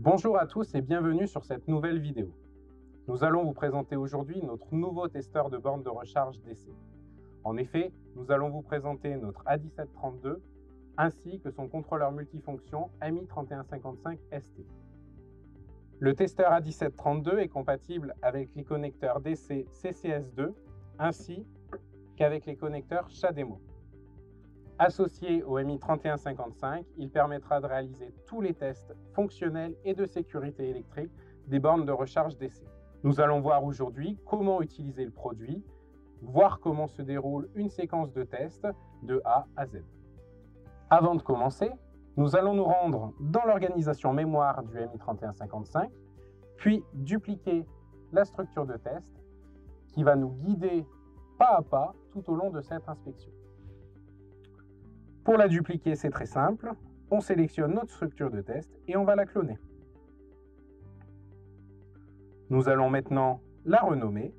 Bonjour à tous et bienvenue sur cette nouvelle vidéo. Nous allons vous présenter aujourd'hui notre nouveau testeur de borne de recharge DC. En effet, nous allons vous présenter notre A1732 ainsi que son contrôleur multifonction MI3155ST. Le testeur A1732 est compatible avec les connecteurs DC CCS2 ainsi qu'avec les connecteurs CHAdeMO. Associé au MI3155, il permettra de réaliser tous les tests fonctionnels et de sécurité électrique des bornes de recharge DC. Nous allons voir aujourd'hui comment utiliser le produit, voir comment se déroule une séquence de tests de A à Z. Avant de commencer, nous allons nous rendre dans l'organisation mémoire du MI3155, puis dupliquer la structure de test qui va nous guider pas à pas tout au long de cette inspection. Pour la dupliquer, c'est très simple. On sélectionne notre structure de test et on va la cloner. Nous allons maintenant la renommer.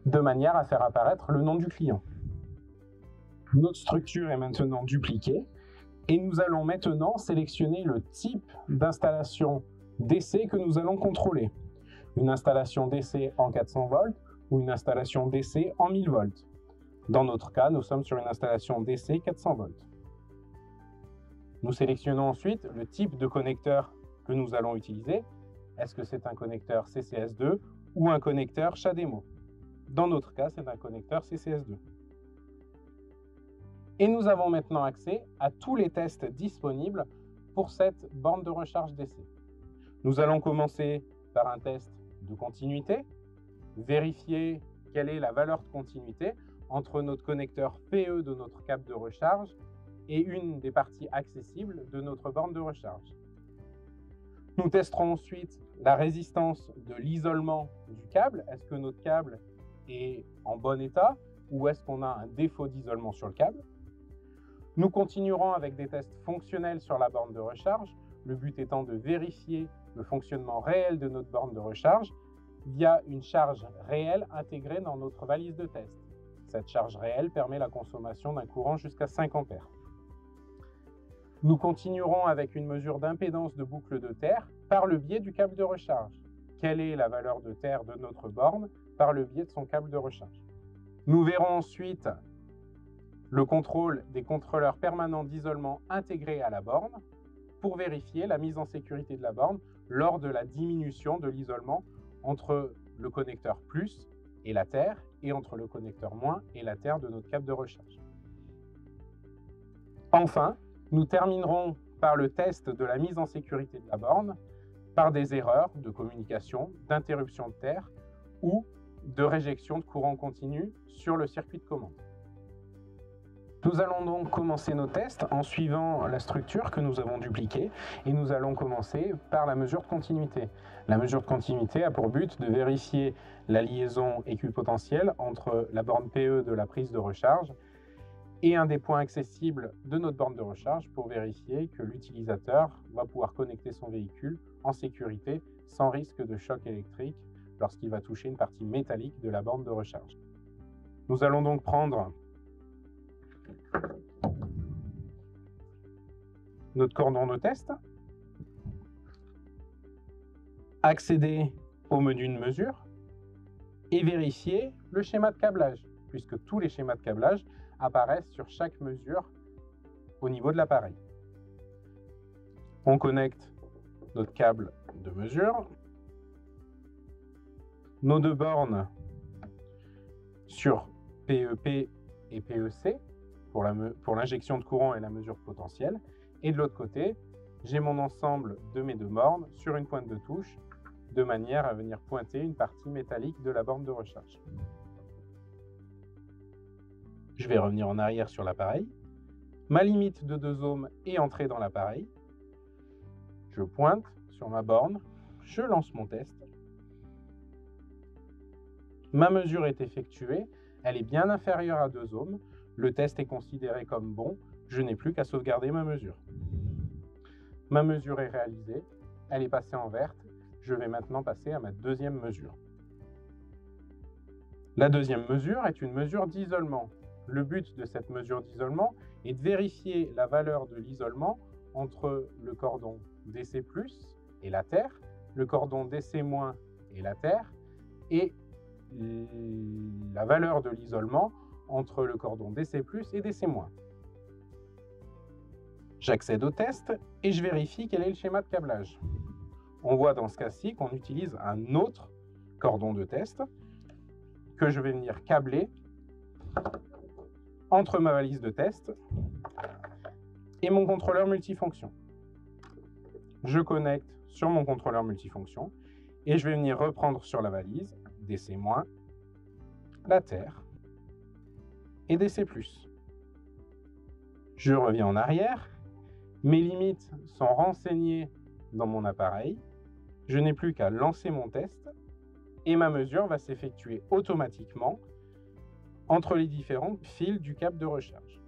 De manière à faire apparaître le nom du client. Notre structure est maintenant dupliquée et nous allons maintenant sélectionner le type d'installation DC que nous allons contrôler. Une installation DC en 400 volts ou une installation DC en 1000 volts. Dans notre cas, nous sommes sur une installation DC 400 volts. Nous sélectionnons ensuite le type de connecteur que nous allons utiliser. Est-ce que c'est un connecteur CCS2 ou un connecteur CHAdeMO? Dans notre cas, c'est un connecteur CCS2. Et nous avons maintenant accès à tous les tests disponibles pour cette borne de recharge DC. Nous allons commencer par un test de continuité, vérifier quelle est la valeur de continuité entre notre connecteur PE de notre câble de recharge et une des parties accessibles de notre borne de recharge. Nous testerons ensuite la résistance de l'isolement du câble. Est-ce que notre câble est en bon état ou est-ce qu'on a un défaut d'isolement sur le câble? Nous continuerons avec des tests fonctionnels sur la borne de recharge, le but étant de vérifier le fonctionnement réel de notre borne de recharge via une charge réelle intégrée dans notre valise de test. Cette charge réelle permet la consommation d'un courant jusqu'à 5 ampères. Nous continuerons avec une mesure d'impédance de boucle de terre par le biais du câble de recharge. Quelle est la valeur de terre de notre borne par le biais de son câble de recharge? Nous verrons ensuite le contrôle des contrôleurs permanents d'isolement intégrés à la borne pour vérifier la mise en sécurité de la borne lors de la diminution de l'isolement entre le connecteur plus et la terre et entre le connecteur moins et la terre de notre câble de recharge. Enfin, nous terminerons par le test de la mise en sécurité de la borne par des erreurs de communication, d'interruption de terre ou de réjection de courant continu sur le circuit de commande. Nous allons donc commencer nos tests en suivant la structure que nous avons dupliquée et nous allons commencer par la mesure de continuité. La mesure de continuité a pour but de vérifier la liaison équipotentielle entre la borne PE de la prise de recharge et un des points accessibles de notre borne de recharge pour vérifier que l'utilisateur va pouvoir connecter son véhicule en sécurité sans risque de choc électrique lorsqu'il va toucher une partie métallique de la borne de recharge. Nous allons donc prendre notre cordon de test, accéder au menu de mesure et vérifier le schéma de câblage, puisque tous les schémas de câblage apparaissent sur chaque mesure au niveau de l'appareil. On connecte notre câble de mesure, nos deux bornes sur PEP et PEC pour l'injection de courant et la mesure potentielle. Et de l'autre côté, j'ai mon ensemble de mes deux bornes sur une pointe de touche, de manière à venir pointer une partie métallique de la borne de recharge. Je vais revenir en arrière sur l'appareil. Ma limite de 2 ohms est entrée dans l'appareil. Je pointe sur ma borne, je lance mon test. Ma mesure est effectuée, elle est bien inférieure à 2 ohms. Le test est considéré comme bon, je n'ai plus qu'à sauvegarder ma mesure. Ma mesure est réalisée, elle est passée en verte, je vais maintenant passer à ma deuxième mesure. La deuxième mesure est une mesure d'isolement. le but de cette mesure d'isolement est de vérifier la valeur de l'isolement entre le cordon DC+ et la terre, le cordon DC- et la terre, et la valeur de l'isolement entre le cordon DC+ et DC-. J'accède au test et je vérifie quel est le schéma de câblage. On voit dans ce cas-ci qu'on utilise un autre cordon de test que je vais venir câbler entre ma valise de test et mon contrôleur multifonction. Je connecte sur mon contrôleur multifonction et je vais venir reprendre sur la valise DC-, la terre et DC+. Je reviens en arrière, mes limites sont renseignées dans mon appareil, je n'ai plus qu'à lancer mon test et ma mesure va s'effectuer automatiquement entre les différents fils du câble de recharge.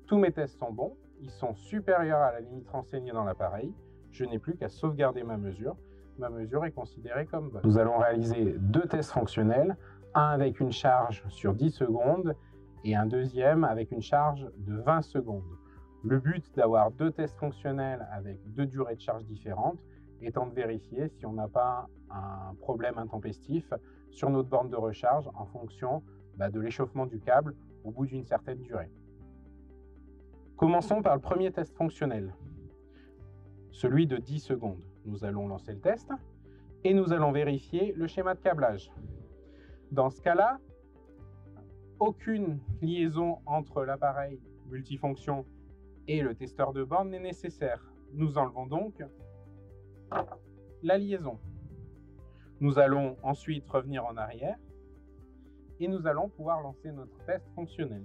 Tous mes tests sont bons, ils sont supérieurs à la limite renseignée dans l'appareil, je n'ai plus qu'à sauvegarder ma mesure est considérée comme bonne. Nous allons réaliser 2 tests fonctionnels, un avec une charge sur 10 secondes et un deuxième avec une charge de 20 secondes. Le but d'avoir 2 tests fonctionnels avec 2 durées de charge différentes étant de vérifier si on n'a pas un problème intempestif sur notre borne de recharge en fonction de l'échauffement du câble au bout d'une certaine durée. Commençons par le premier test fonctionnel, celui de 10 secondes. Nous allons lancer le test et nous allons vérifier le schéma de câblage. Dans ce cas-là, aucune liaison entre l'appareil multifonction et le testeur de borne n'est nécessaire. Nous enlevons donc la liaison. Nous allons ensuite revenir en arrière et nous allons pouvoir lancer notre test fonctionnel.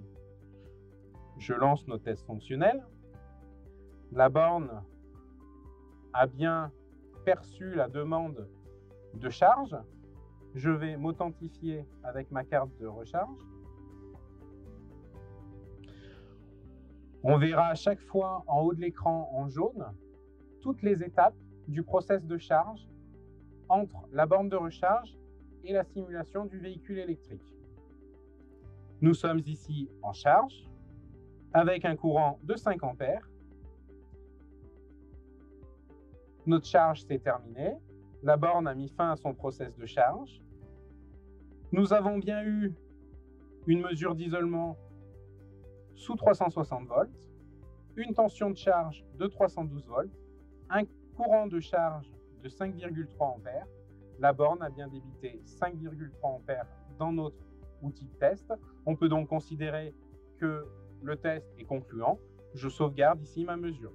Je lance notre test fonctionnel. La borne a bien perçu la demande de charge. Je vais m'authentifier avec ma carte de recharge. On verra à chaque fois en haut de l'écran en jaune toutes les étapes du process de charge entre la borne de recharge et la simulation du véhicule électrique. Nous sommes ici en charge avec un courant de 5 ampères. Notre charge s'est terminée. La borne a mis fin à son process de charge. Nous avons bien eu une mesure d'isolement sous 360 volts, une tension de charge de 312 volts, un courant de charge de 5,3 ampères. La borne a bien débité 5,3 ampères dans notre outil de test. On peut donc considérer que le test est concluant. Je sauvegarde ici ma mesure.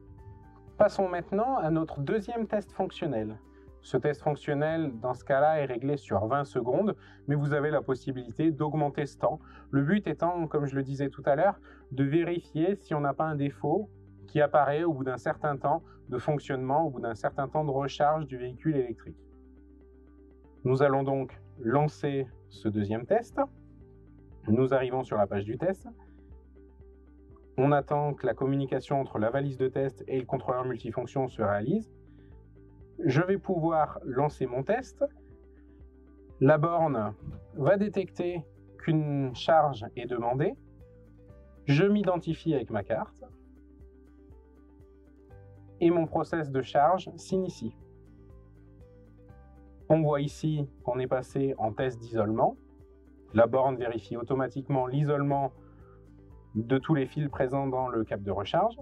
Passons maintenant à notre deuxième test fonctionnel. Ce test fonctionnel, dans ce cas-là, est réglé sur 20 secondes, mais vous avez la possibilité d'augmenter ce temps. Le but étant, comme je le disais tout à l'heure, de vérifier si on n'a pas un défaut qui apparaît au bout d'un certain temps de fonctionnement, au bout d'un certain temps de recharge du véhicule électrique. Nous allons donc lancer ce deuxième test. Nous arrivons sur la page du test. On attend que la communication entre la valise de test et le contrôleur multifonction se réalise. Je vais pouvoir lancer mon test. La borne va détecter qu'une charge est demandée. Je m'identifie avec ma carte. Et mon process de charge s'initie. On voit ici qu'on est passé en test d'isolement. La borne vérifie automatiquement l'isolement de tous les fils présents dans le câble de recharge.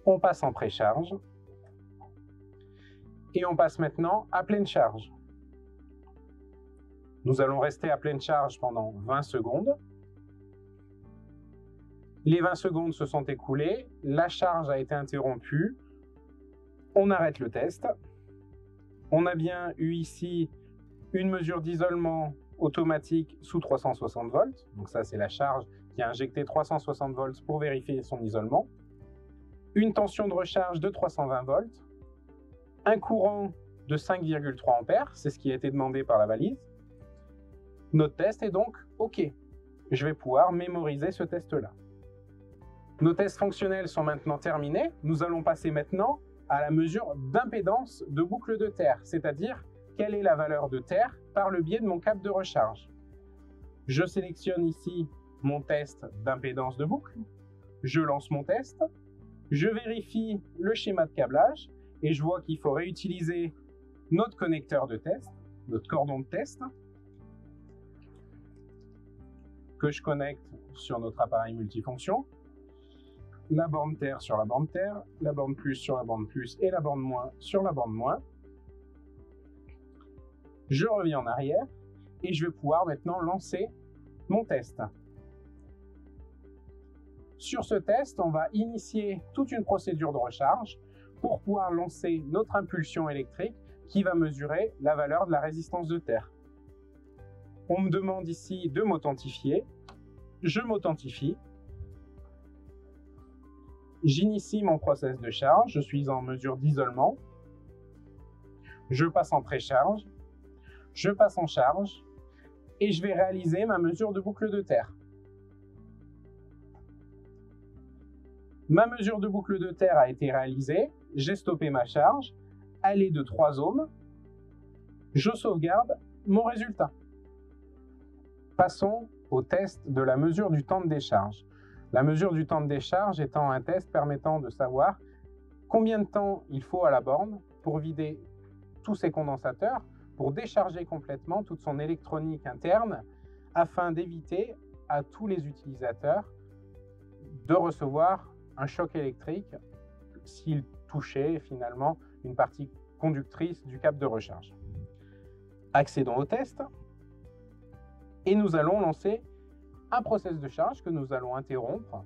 On passe en précharge. Et on passe maintenant à pleine charge. Nous allons rester à pleine charge pendant 20 secondes. Les 20 secondes se sont écoulées, la charge a été interrompue. On arrête le test. On a bien eu ici une mesure d'isolement automatique sous 360 volts. Donc ça, c'est la charge qui a injecté 360 volts pour vérifier son isolement. Une tension de recharge de 320 volts. Un courant de 5,3 ampères, c'est ce qui a été demandé par la valise. Notre test est donc OK. Je vais pouvoir mémoriser ce test-là. Nos tests fonctionnels sont maintenant terminés. Nous allons passer maintenant à la mesure d'impédance de boucle de terre, c'est-à-dire quelle est la valeur de terre par le biais de mon câble de recharge. Je sélectionne ici mon test d'impédance de boucle. Je lance mon test. Je vérifie le schéma de câblage et je vois qu'il faut réutiliser notre connecteur de test, notre cordon de test, que je connecte sur notre appareil multifonction. La borne terre sur la borne terre, la borne plus sur la borne plus et la borne moins sur la borne moins. Je reviens en arrière et je vais pouvoir maintenant lancer mon test. Sur ce test, on va initier toute une procédure de recharge pour pouvoir lancer notre impulsion électrique qui va mesurer la valeur de la résistance de terre. On me demande ici de m'authentifier. Je m'authentifie. J'initie mon process de charge. Je suis en mesure d'isolement. Je passe en précharge. Je passe en charge. Et je vais réaliser ma mesure de boucle de terre. Ma mesure de boucle de terre a été réalisée. J'ai stoppé ma charge. Elle est de 3 ohms. Je sauvegarde mon résultat. Passons au test de la mesure du temps de décharge. La mesure du temps de décharge étant un test permettant de savoir combien de temps il faut à la borne pour vider tous ses condensateurs, pour décharger complètement toute son électronique interne, afin d'éviter à tous les utilisateurs de recevoir un choc électrique s'ils touchaient finalement une partie conductrice du câble de recharge. Accédons au test et nous allons lancer un process de charge que nous allons interrompre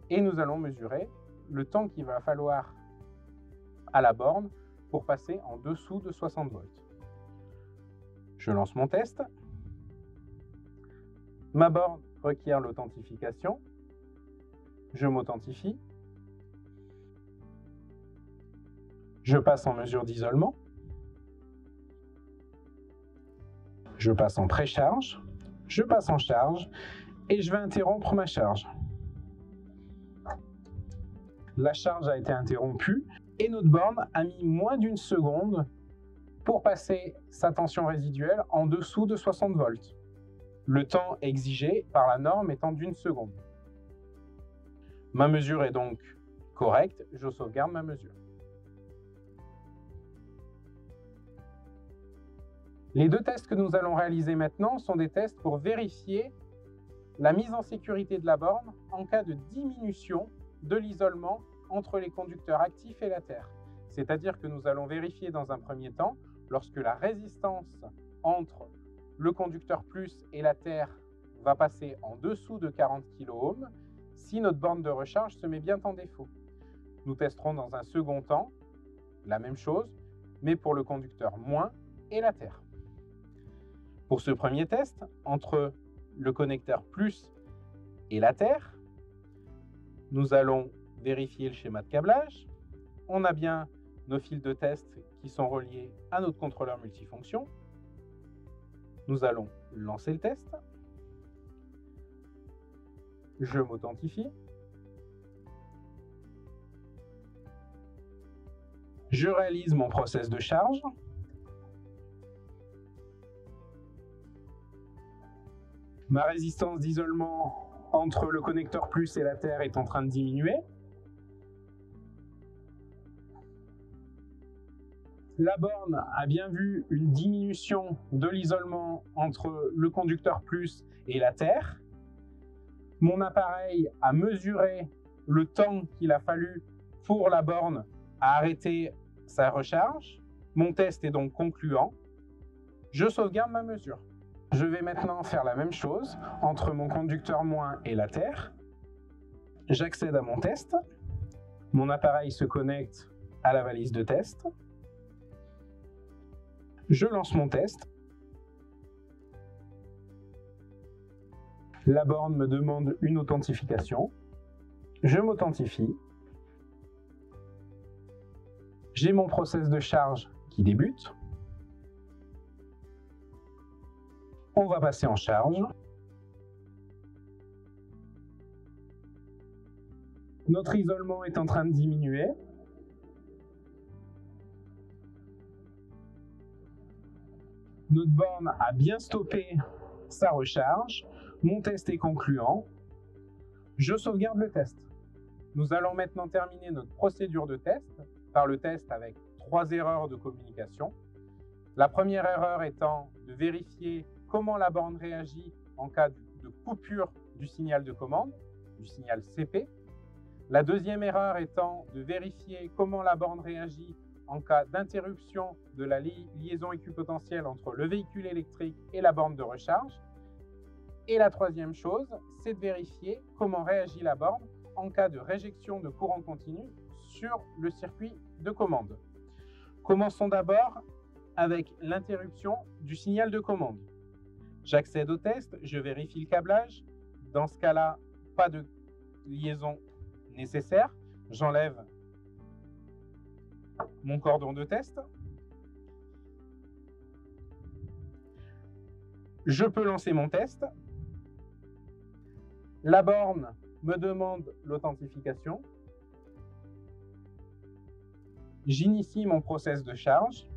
et nous allons mesurer le temps qu'il va falloir à la borne pour passer en dessous de 60 volts. Je lance mon test. Ma borne requiert l'authentification. Je m'authentifie. Je passe en mesure d'isolement. Je passe en précharge. Je passe en charge et je vais interrompre ma charge. La charge a été interrompue et notre borne a mis moins d'une seconde pour passer sa tension résiduelle en dessous de 60 volts. Le temps exigé par la norme étant d'1 seconde. Ma mesure est donc correcte, je sauvegarde ma mesure. Les deux tests que nous allons réaliser maintenant sont des tests pour vérifier la mise en sécurité de la borne en cas de diminution de l'isolement entre les conducteurs actifs et la terre. C'est-à-dire que nous allons vérifier dans un premier temps, lorsque la résistance entre le conducteur plus et la terre va passer en dessous de 40 kΩ, si notre borne de recharge se met bien en défaut. Nous testerons dans un second temps la même chose, mais pour le conducteur moins et la terre. Pour ce premier test, entre le connecteur plus et la terre, nous allons vérifier le schéma de câblage. On a bien nos fils de test qui sont reliés à notre contrôleur multifonction. Nous allons lancer le test. Je m'authentifie. Je réalise mon process de charge. Ma résistance d'isolement entre le connecteur plus et la terre est en train de diminuer. La borne a bien vu une diminution de l'isolement entre le conducteur plus et la terre. Mon appareil a mesuré le temps qu'il a fallu pour la borne à arrêter sa recharge. Mon test est donc concluant. Je sauvegarde ma mesure. Je vais maintenant faire la même chose entre mon conducteur moins et la terre. J'accède à mon test. Mon appareil se connecte à la valise de test. Je lance mon test. La borne me demande une authentification. Je m'authentifie. J'ai mon process de charge qui débute. On va passer en charge. Notre isolement est en train de diminuer. Notre borne a bien stoppé Ça recharge, mon test est concluant, je sauvegarde le test. Nous allons maintenant terminer notre procédure de test par le test avec 3 erreurs de communication. La première erreur étant de vérifier comment la borne réagit en cas de coupure du signal de commande, du signal CP. La deuxième erreur étant de vérifier comment la borne réagit en cas d'interruption de la liaison équipotentielle entre le véhicule électrique et la borne de recharge. Et la troisième chose, c'est de vérifier comment réagit la borne en cas de réjection de courant continu sur le circuit de commande. Commençons d'abord avec l'interruption du signal de commande. J'accède au test, je vérifie le câblage. Dans ce cas-là, pas de liaison nécessaire. J'enlève mon cordon de test. Je peux lancer mon test. La borne me demande l'authentification. J'initie mon process de charge.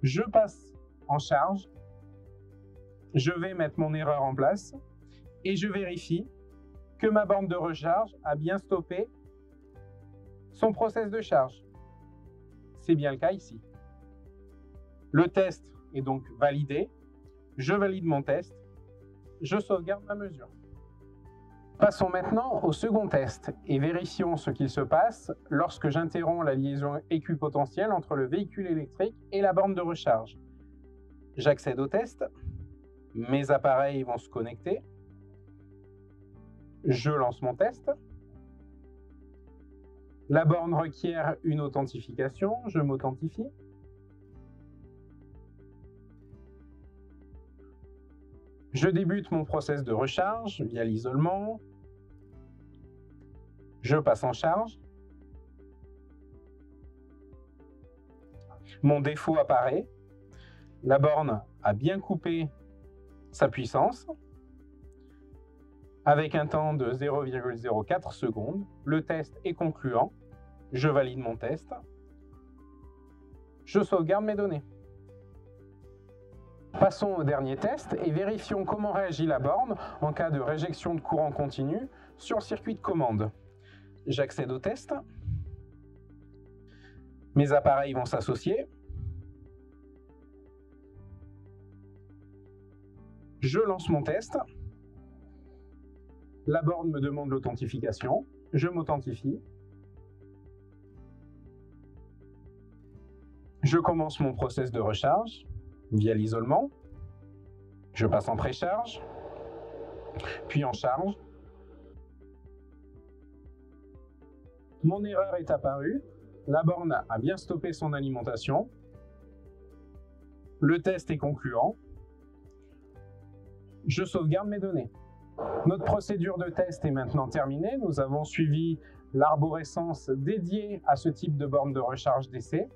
Je passe en charge. Je vais mettre mon erreur en place et je vérifie que ma borne de recharge a bien stoppé son process de charge. C'est bien le cas ici. Le test est donc validé. Je valide mon test. Je sauvegarde ma mesure. Passons maintenant au second test et vérifions ce qu'il se passe lorsque j'interromps la liaison équipotentielle entre le véhicule électrique et la borne de recharge. J'accède au test. Mes appareils vont se connecter. Je lance mon test. La borne requiert une authentification. Je m'authentifie. Je débute mon process de recharge via l'isolement. Je passe en charge. Mon défaut apparaît. La borne a bien coupé sa puissance. Avec un temps de 0,04 secondes, le test est concluant. Je valide mon test. Je sauvegarde mes données. Passons au dernier test et vérifions comment réagit la borne en cas de réjection de courant continu sur le circuit de commande. J'accède au test. Mes appareils vont s'associer. Je lance mon test. La borne me demande l'authentification. Je m'authentifie. Je commence mon process de recharge via l'isolement. Je passe en précharge, puis en charge. Mon erreur est apparue. La borne a bien stoppé son alimentation. Le test est concluant. Je sauvegarde mes données. Notre procédure de test est maintenant terminée. Nous avons suivi l'arborescence dédiée à ce type de borne de recharge d'essai.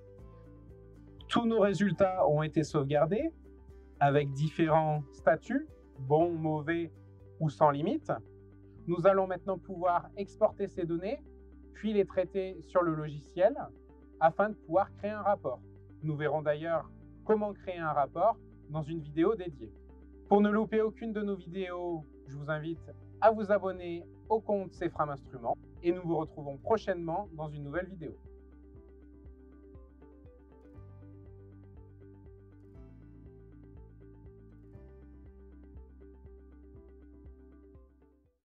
Tous nos résultats ont été sauvegardés avec différents statuts, bons, mauvais ou sans limite. Nous allons maintenant pouvoir exporter ces données, puis les traiter sur le logiciel afin de pouvoir créer un rapport. Nous verrons d'ailleurs comment créer un rapport dans une vidéo dédiée. Pour ne louper aucune de nos vidéos, je vous invite à vous abonner au compte CFRAM Instruments et nous vous retrouvons prochainement dans une nouvelle vidéo.